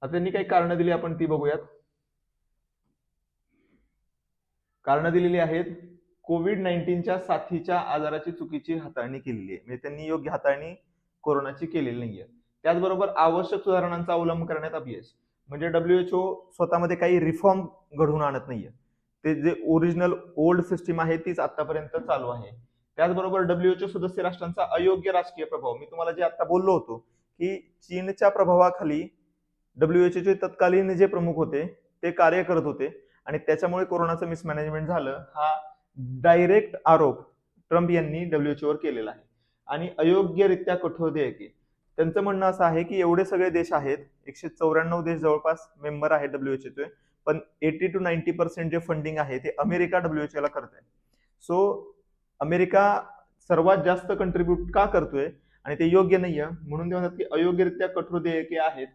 आता त्यांनी काही कारणं दिली, आपण ती बघूयात. कारणं दिलेली आहेत. कोविड-19च्या साथीच्या आजाराची चुकीची हाताळणी केलेली आहे. म्हणजे त्यांनी योग्य हाताळणी कोरोनाची केलेली नाहीये. त्याचबरोबर आवश्यक सुधारणांचा अवलंब करण्यात अपयश. म्हणजे WHO स्वतःमध्ये काही रिफॉर्म घडवून आणत नाहीये. ते जे ओरिजिनल ओल्ड सिस्टीम आहे तीच आतापर्यंत चालू आहे. त्याचबरोबर WHO सदस्य राष्ट्रांचा अयोग्य राजकीय प्रभाव. मी तुम्हाला जे आता बोललो होतो की चीनच्या प्रभावाखाली WHO तत्कालीन जे प्रमुख होते ते कार्य करत होते आणि त्याच्यामुळे कोरोनाचं मिसमॅनेजमेंट झालं, हा डायरेक्ट आरोप ट्रम्प यांनी WHO वर केलेला आहे. आणि अयोग्यरित्या कठोर देयके. त्यांचं म्हणणं असं आहे की एवढे सगळे देश आहेत, 194 देश जवळपास मेंबर आहेत WHO चे, पण 80 to 90% जे फंडिंग आहे ते अमेरिका WHO ला करत आहे. सो अमेरिका सर्वात जास्त कंट्रीब्यूट का करतोय आणि ते योग्य नाहीये, म्हणून ते म्हणतात की अयोग्यरित्या कठोर देयके आहेत